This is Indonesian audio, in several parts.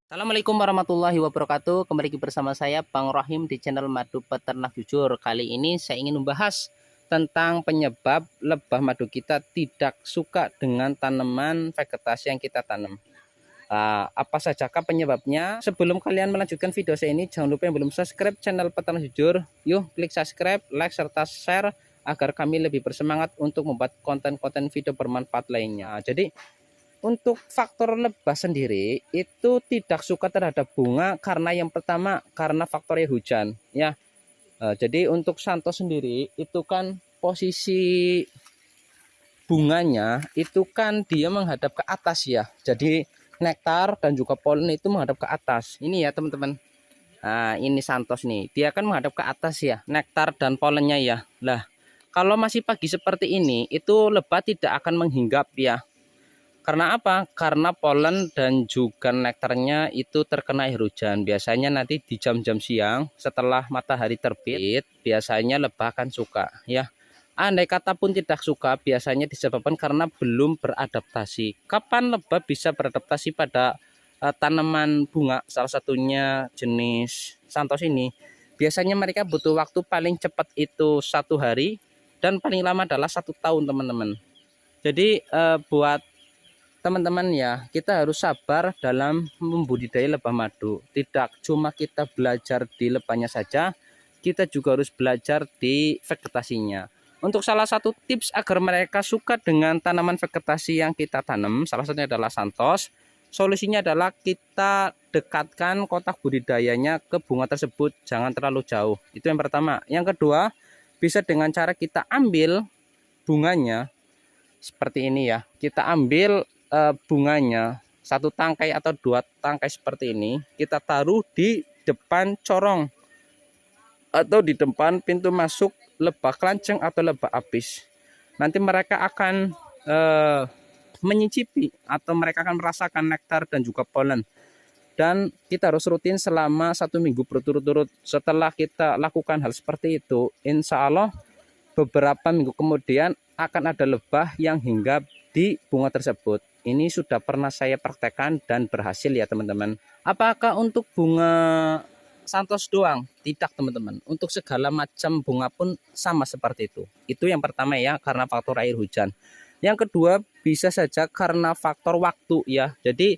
Assalamualaikum warahmatullahi wabarakatuh. Kembali lagi bersama saya Bang Rohim di channel Madu Peternak Jujur. Kali ini saya ingin membahas tentang penyebab lebah madu kita tidak suka dengan tanaman vegetasi yang kita tanam. Apa sajakah penyebabnya? Sebelum kalian melanjutkan video saya ini, jangan lupa yang belum subscribe channel Peternak Jujur, yuk klik subscribe, like, serta share agar kami lebih bersemangat untuk membuat konten-konten video bermanfaat lainnya. Jadi untuk faktor lebah sendiri itu tidak suka terhadap bunga karena yang pertama karena faktornya hujan ya. Jadi untuk Santos sendiri itu kan posisi bunganya itu kan dia menghadap ke atas ya. Jadi nektar dan juga polen itu menghadap ke atas. Ini ya teman-teman. Nah, ini Santos nih. Dia kan menghadap ke atas ya, nektar dan polennya ya. Lah, kalau masih pagi seperti ini itu lebah tidak akan menghinggap ya. Karena apa? Karena polen dan juga nektarnya itu terkena air hujan. Biasanya nanti di jam-jam siang setelah matahari terbit, biasanya lebah akan suka ya. Andai kata pun tidak suka, biasanya disebabkan karena belum beradaptasi. Kapan lebah bisa beradaptasi pada tanaman bunga? Salah satunya jenis Santos ini. Biasanya mereka butuh waktu paling cepat itu 1 hari dan paling lama adalah 1 tahun, teman-teman. Jadi buat teman-teman ya, kita harus sabar dalam membudidaya lebah madu. Tidak cuma kita belajar di lebahnya saja, kita juga harus belajar di vegetasinya. Untuk salah satu tips agar mereka suka dengan tanaman vegetasi yang kita tanam, salah satunya adalah Santos. Solusinya adalah kita dekatkan kotak budidayanya ke bunga tersebut, jangan terlalu jauh. Itu yang pertama. Yang kedua, bisa dengan cara kita ambil bunganya seperti ini ya. Kita ambil bunganya 1 tangkai atau 2 tangkai seperti ini, kita taruh di depan corong atau di depan pintu masuk lebah kelanceng atau lebah apis. Nanti mereka akan menyicipi atau mereka akan merasakan nektar dan juga polen. Dan kita harus rutin selama 1 minggu berturut-turut. Setelah kita lakukan hal seperti itu, insya Allah beberapa minggu kemudian akan ada lebah yang hinggap di bunga tersebut. Ini sudah pernah saya praktekkan dan berhasil ya teman-teman. Apakah untuk bunga Santos doang? Tidak teman-teman. Untuk segala macam bunga pun sama seperti itu. Itu yang pertama ya, karena faktor air hujan. Yang kedua bisa saja karena faktor waktu ya. Jadi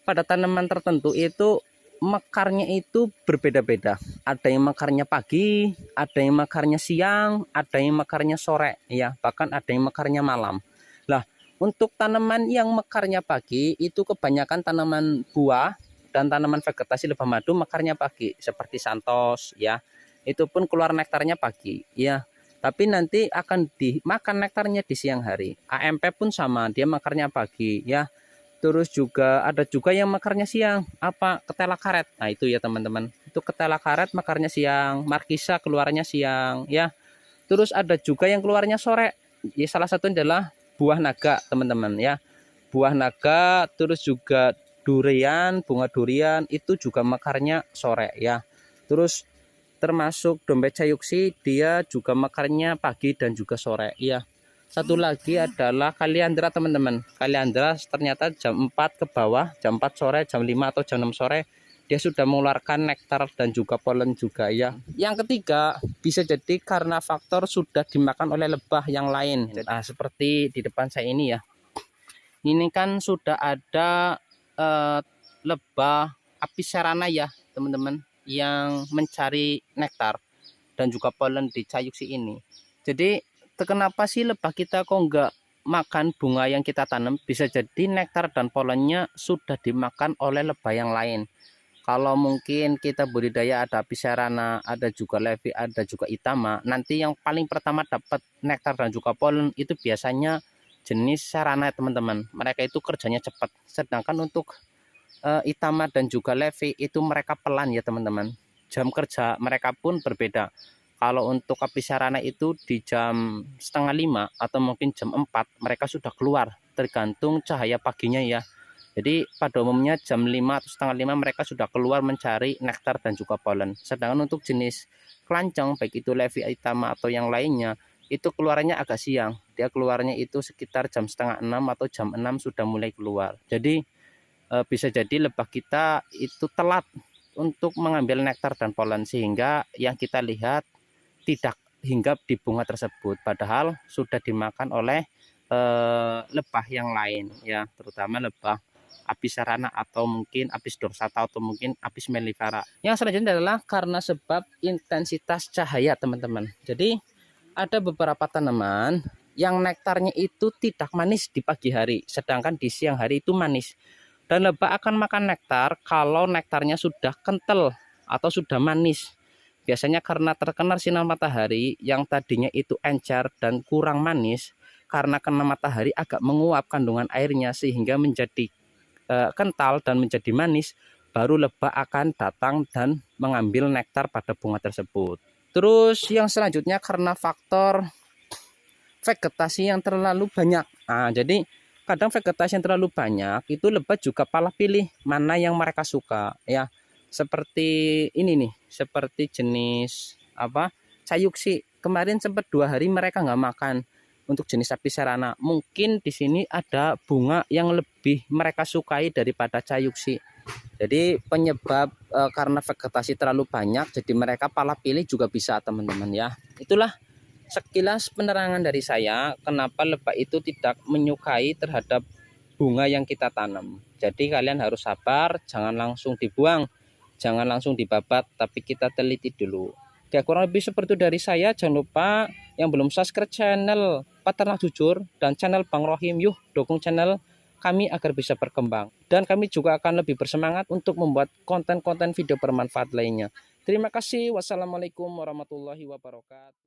pada tanaman tertentu itu mekarnya itu berbeda-beda. Ada yang mekarnya pagi, ada yang mekarnya siang, ada yang mekarnya sore ya, bahkan ada yang mekarnya malam. Lah, untuk tanaman yang mekarnya pagi itu kebanyakan tanaman buah dan tanaman vegetasi lebah madu mekarnya pagi seperti Santos ya. Itu pun keluar nektarnya pagi ya. Tapi nanti akan dimakan nektarnya di siang hari. AMP pun sama, dia mekarnya pagi ya. Terus juga ada juga yang mekarnya siang, apa ketela karet. Nah, itu ya teman-teman. Itu ketela karet mekarnya siang, markisa keluarnya siang ya. Terus ada juga yang keluarnya sore. Ya, salah satunya adalah buah naga, teman-teman ya. Buah naga, terus juga durian, bunga durian itu juga mekarnya sore ya. Terus termasuk dompet sayuksi, dia juga mekarnya pagi dan juga sore ya. Satu lagi adalah kaliandra teman-teman. Kaliandra ternyata jam 4 ke bawah, jam 4 sore, jam 5 atau jam 6 sore dia sudah mengeluarkan nektar dan juga polen juga ya. Yang ketiga bisa jadi karena faktor sudah dimakan oleh lebah yang lain. Nah, seperti di depan saya ini ya. Ini kan sudah ada lebah apis serana ya teman-teman, yang mencari nektar dan juga polen di cayuksi ini. Jadi kenapa sih lebah kita kok nggak makan bunga yang kita tanam? Bisa jadi nektar dan polennya sudah dimakan oleh lebah yang lain. Kalau mungkin kita budidaya ada apis serana, ada juga levi, ada juga itama. Nanti yang paling pertama dapat nektar dan juga polen itu biasanya jenis serana teman-teman. Mereka itu kerjanya cepat. Sedangkan untuk itama dan juga levi itu mereka pelan ya teman-teman. Jam kerja mereka pun berbeda. Kalau untuk apis sarana itu di jam setengah 5 atau mungkin jam 4 mereka sudah keluar, tergantung cahaya paginya ya. Jadi pada umumnya jam 5 atau setengah 5 mereka sudah keluar mencari nektar dan juga polen. Sedangkan untuk jenis kelanceng baik itu levi, itama atau yang lainnya itu keluarnya agak siang. Dia keluarnya itu sekitar jam setengah 6 atau jam 6 sudah mulai keluar. Jadi bisa jadi lebah kita itu telat untuk mengambil nektar dan polen, sehingga yang kita lihat tidak hinggap di bunga tersebut, padahal sudah dimakan oleh lebah yang lain ya, terutama lebah Apis cerana atau mungkin Apis dorsata atau mungkin Apis mellifera. Yang selanjutnya adalah karena sebab intensitas cahaya, teman-teman. Jadi ada beberapa tanaman yang nektarnya itu tidak manis di pagi hari, sedangkan di siang hari itu manis. Dan lebah akan makan nektar kalau nektarnya sudah kental atau sudah manis. Biasanya karena terkena sinar matahari yang tadinya itu encer dan kurang manis, karena kena matahari agak menguap kandungan airnya sehingga menjadi kental dan menjadi manis, baru lebah akan datang dan mengambil nektar pada bunga tersebut. Terus yang selanjutnya karena faktor vegetasi yang terlalu banyak. Nah, jadi kadang vegetasi yang terlalu banyak itu lebah juga pala pilih mana yang mereka suka ya. Seperti ini nih, seperti jenis apa? Cayuksi. Kemarin sempat 2 hari mereka nggak makan untuk jenis sapi serana. Mungkin di sini ada bunga yang lebih mereka sukai daripada cayuksi. Jadi penyebab karena vegetasi terlalu banyak, jadi mereka pala pilih juga bisa, teman-teman ya. Itulah sekilas penerangan dari saya kenapa lebah itu tidak menyukai terhadap bunga yang kita tanam. Jadi kalian harus sabar, jangan langsung dibuang, jangan langsung dibabat, tapi kita teliti dulu. Oke, kurang lebih seperti itu dari saya. Jangan lupa yang belum subscribe channel Peternak Jujur dan channel Bang Rohim, yuk dukung channel kami agar bisa berkembang. Dan kami juga akan lebih bersemangat untuk membuat konten-konten video bermanfaat lainnya. Terima kasih. Wassalamualaikum warahmatullahi wabarakatuh.